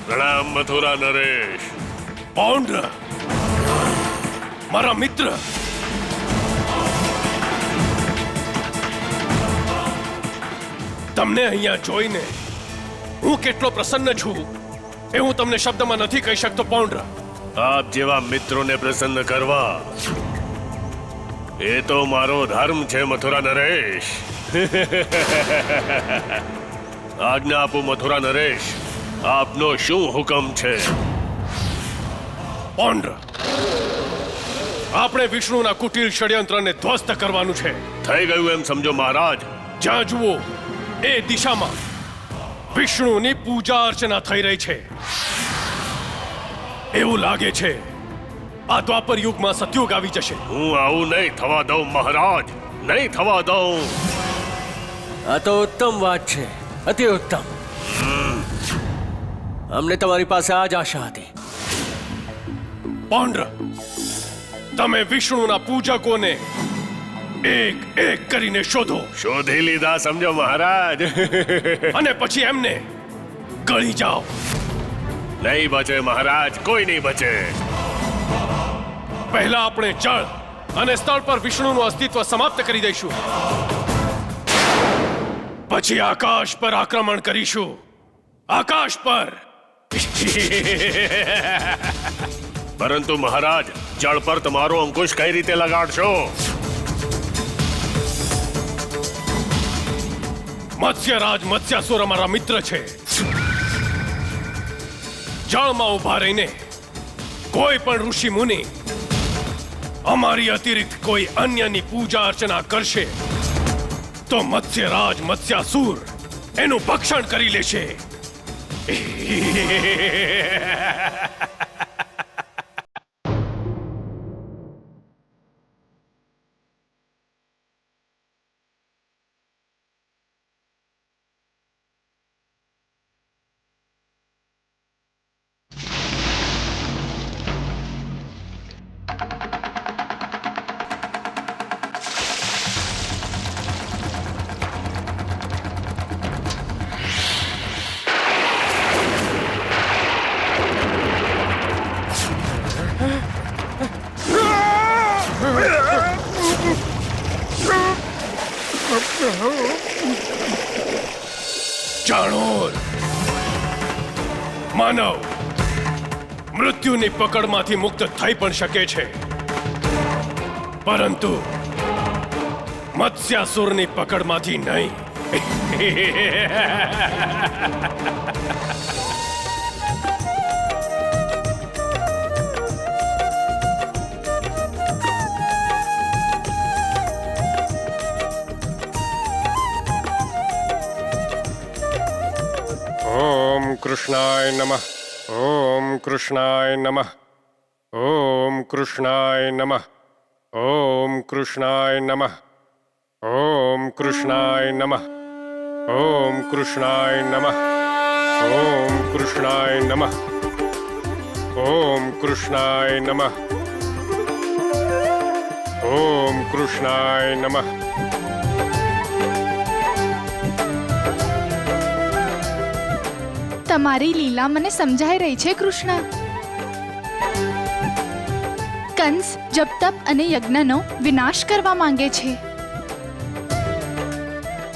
પ્રણામ મથુરા નરેશ. પૌંડ્ર, મારા મિત્ર, તમને અહીંયા જોઈને હું કેટલો પ્રસન્ન છું એ હું તમને શબ્દમાં નથી કહી શકતો. પૌંડ્ર, આપ જેવા મિત્રોને પ્રસન્ન કરવા એ તો મારો ધર્મ છે મથુરા નરેશ. આજ્ઞા આપો મથુરા નરેશ, આપનો શું હુકમ છે? પૌંડ્ર, આપણે વિષ્ણુના કુટિલ ષડયંત્રને ધ્વસ્ત કરવાનું છે. થઈ ગયું એમ સમજો મહારાજ. જ્યાં જુઓ એ દિશામાં વિષ્ણુની પૂજા અર્ચના થઈ રહી છે. એવું લાગે છે આ દ્વાપર યુગમાં સતયુગ આવી જશે. હું આવું નહીં થવા દઉં મહારાજ, નહીં થવા દઉં. આ તો ઉત્તમ વાત છે, અતિ ઉત્તમ. અમને તમારી પાસે આ જ આશા હતી. પૌંડ્ર, તમે વિષ્ણુના પૂજકોને એક એક કરીને શોધો શોધી લીધા સમજો મહારાજ. અને પછી એમને ગળી જાઓ. નહીં બચે મહારાજ, કોઈ નહીં બચે. પહેલા આપણે જળ અને સ્થળ પર વિષ્ણુનું અસ્તિત્વ સમાપ્ત કરી દઈશું. પછી આકાશ પર આક્રમણ કરીશું. આકાશ પર. પરંતુ મહારાજ, જળ પર તમારો અંકુશ કઈ રીતે લગાડશો? મત્સ્યરાજ મત્સ્યાસુર અમારા મિત્ર છે. જળમાં ઉભા રહીને કોઈ પણ ઋષિ મુનિ અમારી અતિરિક્ત કોઈ અન્યની પૂજા અર્ચના કરશે તો મત્સ્યરાજ મત્સ્યાસુર એનું ભક્ષણ કરી લેશે. ચાણોર, માનવ મૃત્યુની પકડમાંથી મુક્ત થઈ પણ શકે છે, પરંતુ મત્સ્યાસુરની પકડમાંથી નહીં. ઓમ કૃષ્ણાય નમઃ. ઓમ કૃષ્ણાય નમઃ. ઓમ કૃષ્ણાય નમઃ. ઓમ કૃષ્ણાય નમઃ. ઓમ કૃષ્ણાય નમઃ. ઓમ કૃષ્ણાય નમઃ. ઓમ કૃષ્ણાય નમઃ. ઓમ કૃષ્ણાય નમઃ. ઓમ કૃષ્ણાય નમઃ. તમારી લીલા મને સમજાઈ રહી છે કૃષ્ણ. કંસ જપ તપ અને યજ્ઞનો વિનાશ કરવા માંગે છે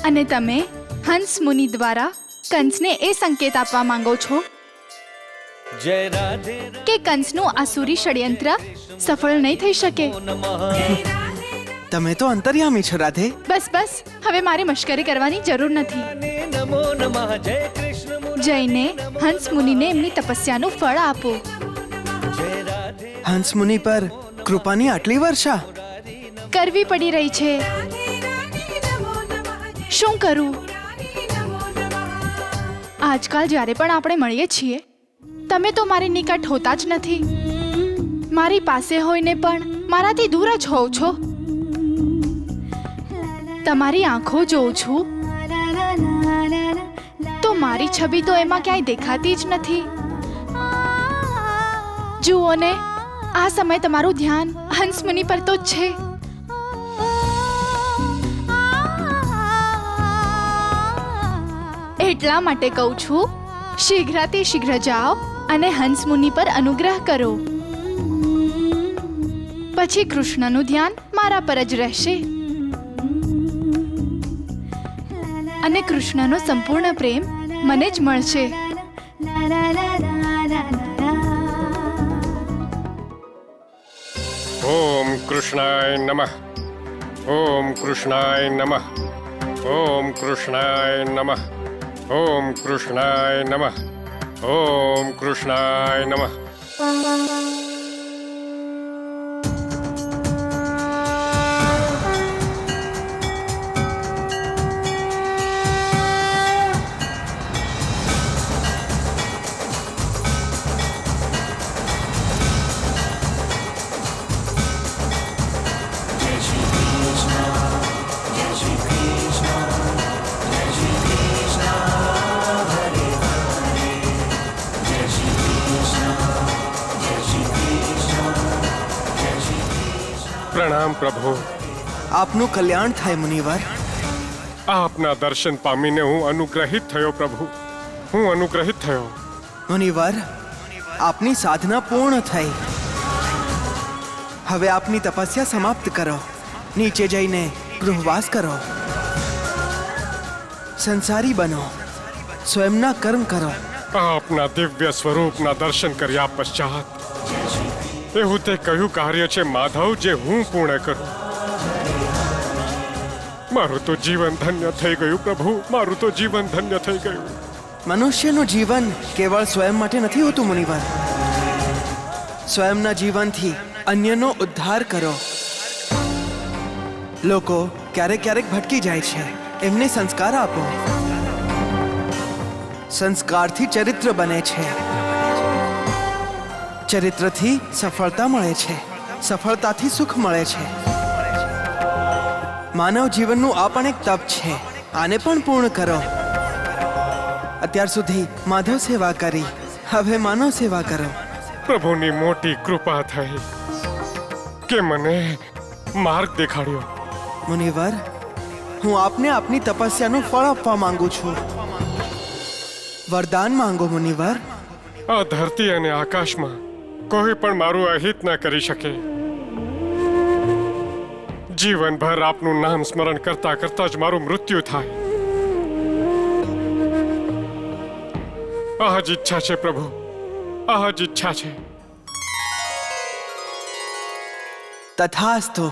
અને તમે હંસ મુનિ દ્વારા કંસને એ સંકેત આપવા માંગો છો કે કંસનું આસુરી ષડયંત્ર સફળ નહીં થઈ શકે. તમે તો અંતર્યામી છો રાધે. બસ બસ, હવે મારે મશ્કરી કરવાની જરૂર નથી. જઈને હંસ મુનિને એમની તપસ્યાનું ફળ આપો. હંસ મુનિ પર કૃપાની આટલી વર્ષા કરવી પડી રહી છે. શું કરું? આજકાલ જ્યારે પણ આપણે મળીએ છીએ તમે તો મારી નિકટ હોતા જ નથી. મારી પાસે હોઈને પણ મારાથી દૂર જ હોવ છો. તમારી આંખો જોઉં છું તો મારી છબી તો એમાં ક્યાંય દેખાતી જ નથી. જુઓ ને, આ સમય તમારું ધ્યાન હંસ મુનિ પર તો છે. એટલા માટે કહું છું, શીઘ્રાતિ શીઘ્ર જાઓ અને હંસ મુનિ પર અનુગ્રહ કરો. પછી કૃષ્ણનું ધ્યાન મારા પર જ રહેશે અને કૃષ્ણનો સંપૂર્ણ પ્રેમ મને જ મળશે. ઓમ કૃષ્ણાય નમઃ. ઓમ કૃષ્ણાય નમઃ. ઓમ કૃષ્ણાય નમઃ. ઓમ કૃષ્ણાય નમઃ. ઓમ કૃષ્ણાય નમઃ. પ્રણામ પ્રભુ. આપનું કલ્યાણ થાય મુનિવર. આપના દર્શન પામીને હું અનુગ્રહિત થયો પ્રભુ. હું અનુગ્રહિત થયો. મુનિવર, આપની સાધના પૂર્ણ થઈ. હવે આપની તપસ્યા સમાપ્ત કરો. નીચે જઈને ગૃહવાસ કરો. સંસારી બનો. સ્વયંના કર્મ કરો. આપના દિવ્ય સ્વરૂપના દર્શન કર્યા પશ્ચાત એવું તે કયું કાર્ય છે માધવ જે હું પૂર્ણ કરું? મારું તો જીવન ધન્ય થઈ ગયું પ્રભુ. મારું તો જીવન ધન્ય થઈ ગયું. મનુષ્યનું જીવન કેવળ સ્વયં માટે નથી હોતું મુનિવર. સ્વયંના જીવનથી અન્યનો ઉદ્ધાર કરો. લોકો ક્યારેક ક્યારેક ભટકી જાય છે, એમને સંસ્કાર આપો. સંસ્કારથી ચરિત્ર બને છે. ચરિત્રથી સફળતા મળે છે. સફળતાથી સુખ મળે છે. માનવ જીવનનું આ પણ એક તપ છે. આને પણ પૂર્ણ કરો. અત્યાર સુધી માધવ સેવા કરી, હવે માનવ સેવા કરો. પ્રભુની મોટી કૃપા થઈ કે મને માર્ગ દેખાડ્યો. મુનિવર, હું આપને આપની તપસ્યાનું ફળ આપવા માંગુ છું. વરદાન માંગો મુનિવર. આ ધરતી અને આકાશમાં કોઈ પણ મારું અહિત ન કરી શકે. જીવનભર આપનું નામ સ્મરણ કરતા કરતા જ મારું મૃત્યુ થાય. આ જ ઈચ્છા છે પ્રભુ, આ જ ઈચ્છા છે. તથાસ્તુ.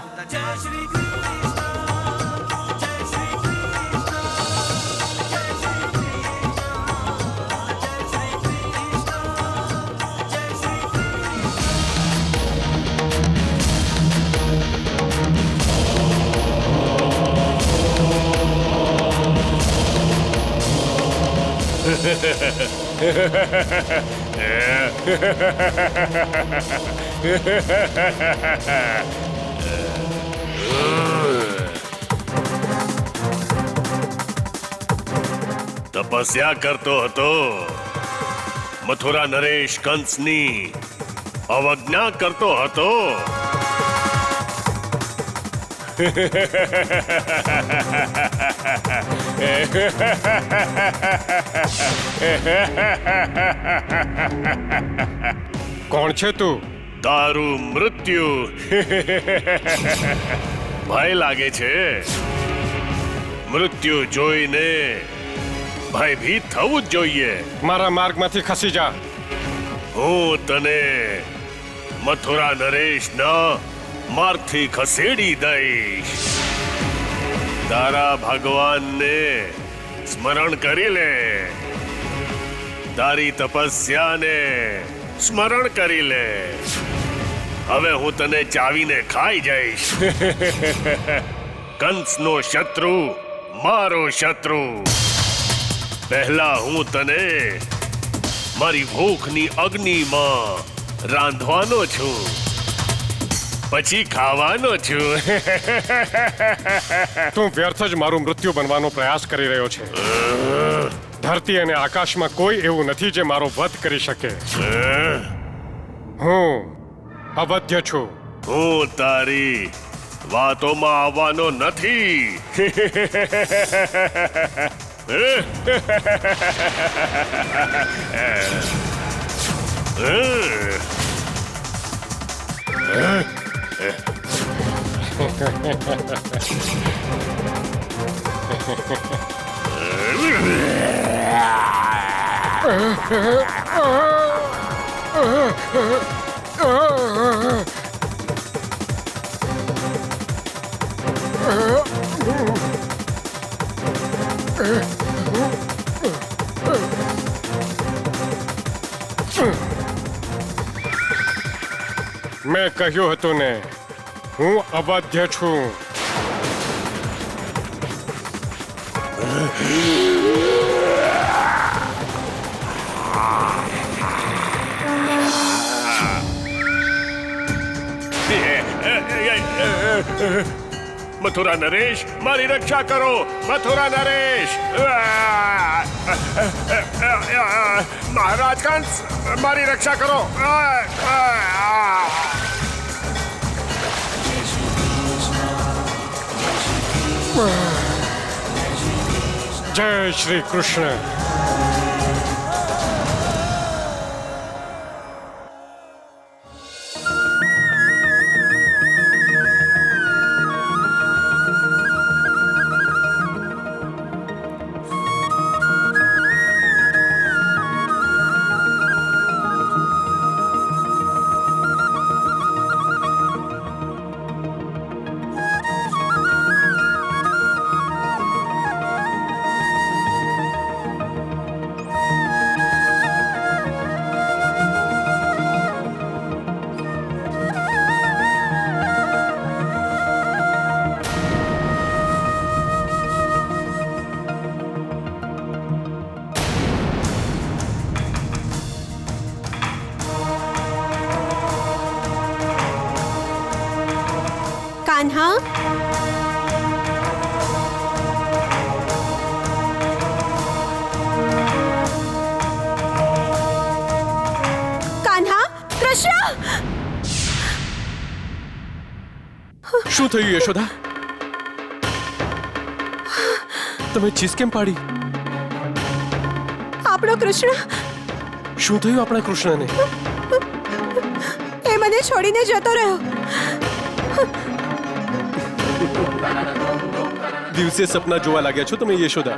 તપસ્યા કરતો હતો, મથુરા નરેશ કંસની અવજ્ઞા કરતો હતો. કોણ છે તું? તારું મૃત્યુ. ભય લાગે છે? મૃત્યુ જોઈને ભયભીત થવું જ જોઈએ. મારા માર્ગમાંથી ખસી જા. હું તને મથુરા નરેશના માર્ગથી ખસેડી દઈશ. તારા ભગવાનને સ્મરણ કરી લે. તારી તપસ્યાને સ્મરણ કરી લે. હવે હું તને ચાવીને ખાઈ જઈશ. કંસનો શત્રુ મારો શત્રુ. પહેલા હું તને મારી ભૂખની અગ્નિમાં રાંધવાનો છું, પછી ખાવાનો છું. તું વ્યર્થ જ મારું મૃત્યુ બનવાનો પ્રયાસ કરી રહ્યો છે. ધરતી અને આકાશમાં કોઈ એવું નથી જે મારો વધ કરી શકે. હું અવધ્ય છું. હું તારી વાતોમાં આવવાનો નથી. મેં કહ્યું હતું ને, હું અવધ્ય છું. મથુરા નરેશ, મારી રક્ષા કરો. મથુરા નરેશ, મહારાજ કંસ, મારી રક્ષા કરો. જય શ્રી કૃષ્ણ. કાન્હા, કાન્હા, કૃષ્ણ! શું થયું યશોદા? તમે ચીસ કેમ પાડી? આપણો કૃષ્ણ, શું થયું આપણા કૃષ્ણને? એ મને છોડીને જતો રહ્યો. દિવસે સપના જોવા લાગ્યા છો તમે યશોદા?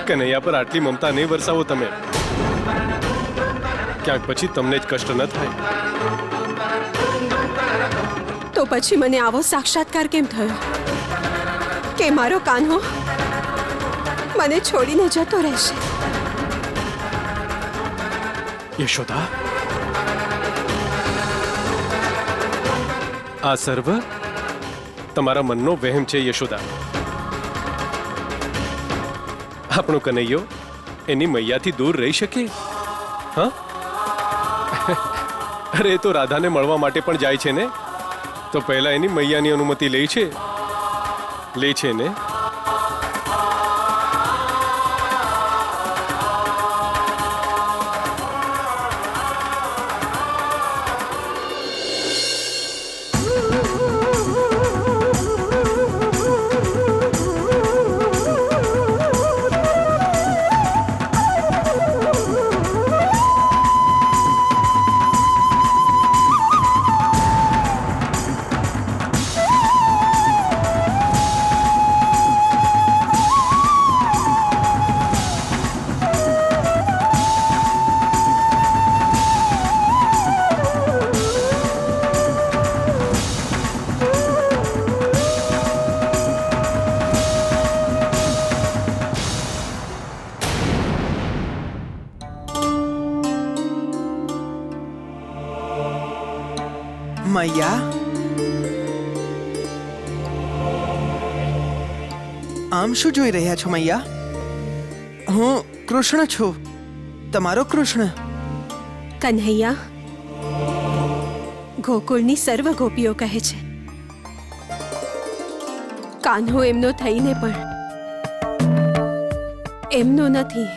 કનૈયા પર આટલી મમતા નહીં વરસાવો તમે. ક્યાંક પછી તમને જ કષ્ટ ન થાય. તો પછી મને આવો સાક્ષાત્કાર કેમ થયો કે મારો કાન્હો મને છોડીને જતો રહેશે? યશોદા, આ સર્વ તમારા મનનો વહેમ છે યશોદા. આપણો કનૈયો એની મૈયાથી દૂર રહી શકે? હા, અરે એ તો રાધાને મળવા માટે પણ જાય છે ને, તો પહેલા એની મૈયાની અનુમતિ લે છે ને. મૈયા, આમ શું જોઈ રહ્યા છો મૈયા? હું કૃષ્ણ છું, તમારો કૃષ્ણ. કન્હૈયા, ગોકુળની સર્વ ગોપીઓ કહે છે કાન્હો એમનો થઈને પણ એમનો નથી.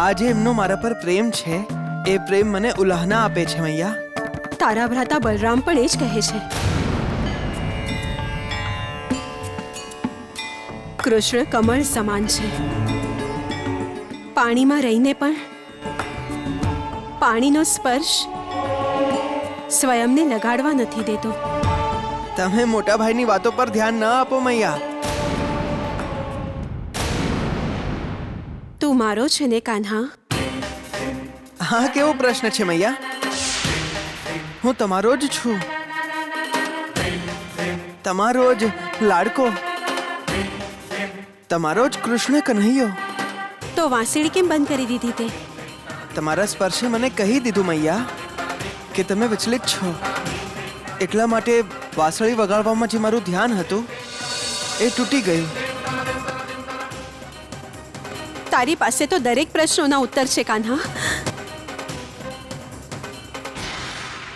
આજે એમનો મારા પર પ્રેમ છે એ પ્રેમ મને ઉલ્લાહના આપે છે મૈયા. તારા ભ્રાતા બલરામ પણ એ જ કહે છે. કૃષ્ણ કમળ સમાન છે. પાણીમાં રહીને પણ પાણીનો સ્પર્શ સ્વયંને લગાડવા નથી દેતો. તમે મોટા ભાઈની વાતો પર ધ્યાન ન આપો મૈયા. તું મારો છે ને કાન્હા? હા, કેવો પ્રશ્ન છે મૈયા? હું તમારો જ છું, તમારો જ લાડકો, તમારો જ કૃષ્ણ કન્હૈયો. તો વાંસળી કેમ બંધ કરી દીધી તે? તમારા સ્પર્શે મને કહી દીધું મૈયા કે તમે વિચલિત છો. એટલા માટે વાંસળી વગાડવામાં જે મારું ધ્યાન હતું એ તૂટી ગયું. તારી પાસે તો દરેક પ્રશ્નોના ઉત્તર છે કાન્હા.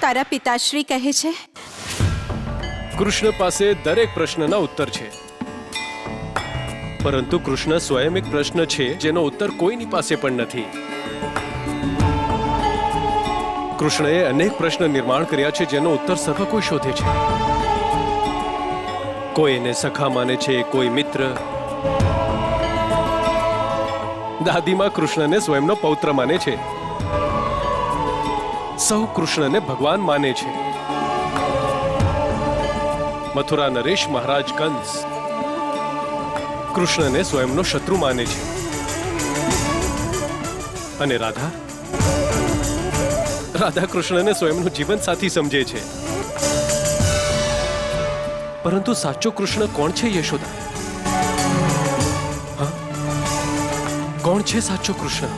તારા પિતાશ્રી કહે છે કૃષ્ણ પાસે દરેક પ્રશ્નના ઉત્તર છે, પરંતુ કૃષ્ણ સ્વયં એક પ્રશ્ન છે જેનો ઉત્તર કોઈની પાસે પણ નથી. કૃષ્ણએ અનેક પ્રશ્ન નિર્માણ કર્યા છે જેનો ઉત્તર સર્વ કોઈ શોધે છે. કોઈ એને સખા માને છે, કોઈ મિત્ર. દાદીમાં કૃષ્ણને સ્વયંનો પૌત્ર માને છે. સૌ કૃષ્ણને ભગવાન માને છે. મથુરા નરેશ મહારાજ કંસ કૃષ્ણને સ્વયંનો શત્રુ માને છે. અને રાધા કૃષ્ણને સ્વયંનો જીવન સાથી સમજે છે. પરંતુ સાચો કૃષ્ણ કોણ છે યશોદા? હા, કોણ છે સાચો કૃષ્ણ?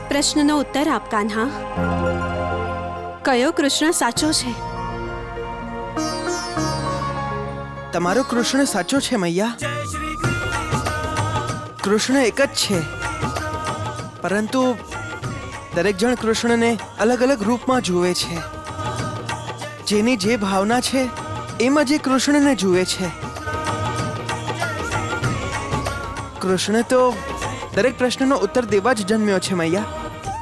પ્રશ્નનો ઉત્તર આપ કાન્હા. કયો કૃષ્ણ સાચો છે? તમારો કૃષ્ણ સાચો છે મૈયા. કૃષ્ણ એક જ છે, પરંતુ દરેક જણ કૃષ્ણને અલગ અલગ રૂપમાં જુએ છે. જેની જે ભાવના છે એમાં જે કૃષ્ણને જુએ છે. કૃષ્ણ તો દરેક પ્રશ્નનો ઉત્તર દેવા જ જન્મ્યો છે મૈયા.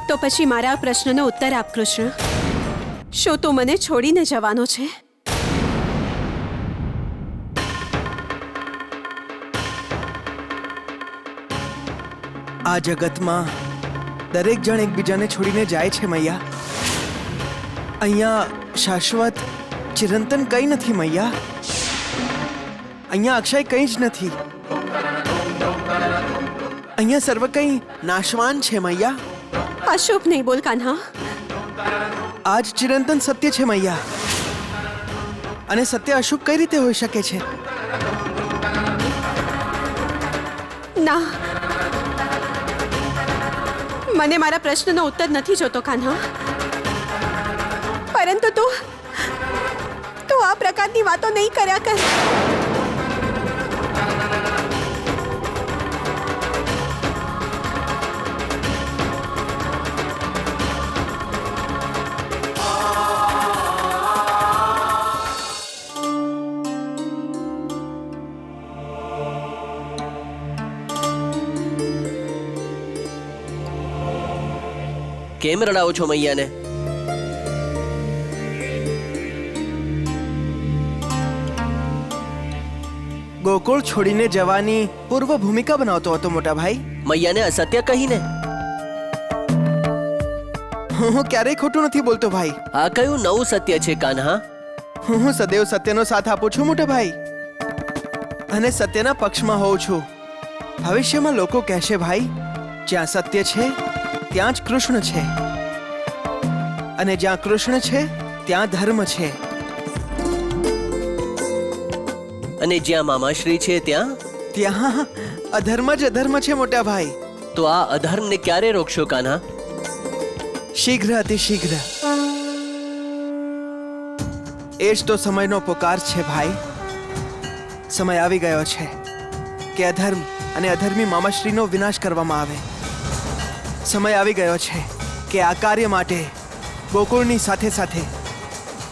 તો પછી મારા પ્રશ્નનો ઉત્તર આપ કૃષ્ણ. શું તું મને છોડીને જવાનો છે? આ જગતમાં દરેક જણ એકબીજાને છોડીને જાય છે મૈયા. અહીંયા શાશ્વત ચિરંતન કંઈ નથી મૈયા. અહીંયા અક્ષય કંઈ જ નથી. અહીંયા સર્વ કંઈ નાશવાન છે મૈયા. અશુભ નહીં બોલ કાન્હા. આ જ ચિરંતન સત્ય છે મૈયા. અને સત્ય અશુભ કઈ રીતે હોઈ શકે છે? ના, મને મારા પ્રશ્નનો ઉત્તર નથી જોતો કાન્હા. પરંતુ તું આ પ્રકારની વાતો નહીં કર્યા કર. કેમ રડાવો છો મૈયાને? ગોકુળ છોડીને જવાની પૂર્વ ભૂમિકા બનાવતો હતો મોટા ભાઈ. મૈયાને અસત્ય કહીને. હું ક્યારેય ખોટું નથી બોલતો ભાઈ. આ કયું નવું સત્ય છે કાન્હા? હું સદૈવ સત્યનો સાથ આપું છું મોટા ભાઈ, અને સત્યના પક્ષમાં હોઉં છું. ભવિષ્યમાં લોકો કહેશે ભાઈ, જ્યાં સત્ય છે ત્યાં જ કૃષ્ણ છે, અને જ્યાં કૃષ્ણ છે ત્યાં ધર્મ છે, અને જ્યાં મામાશ્રી છે ત્યાં અધર્મ જ અધર્મ છે મોટા ભાઈ. તો આ અધર્મને ક્યારે રોકશો કાન્હા? શીઘ્ર અતિશીઘ્ર. એ જ તો સમયનો પુકાર છે ભાઈ. સમય આવી ગયો છે કે અધર્મ અને અધર્મી મામાશ્રીનો વિનાશ કરવામાં આવે. સમય આવી ગયો છે કે આ કાર્ય માટે ગોકુળની સાથે સાથે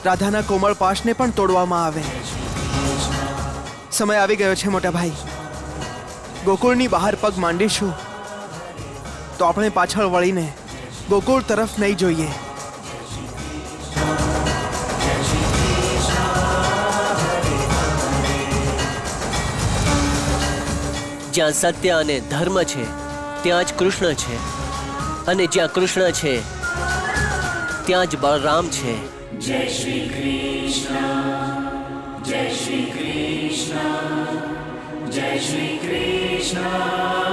રાધાના કોમળ પાશને પણ તોડવામાં આવે. સમય આવી ગયો છે મોટા ભાઈ. ગોકુળની બહાર પગ માંડીશું તો આપણે પાછળ વળીને ગોકુળ તરફ નહીં જોઈએ. જ્યાં સત્ય અને ધર્મ છે ત્યાં જ કૃષ્ણ છે, અને જ્યાં કૃષ્ણ છે ત્યાં જ બલરામ છે. જય શ્રી કૃષ્ણ, જય શ્રી કૃષ્ણ, જય શ્રી કૃષ્ણ.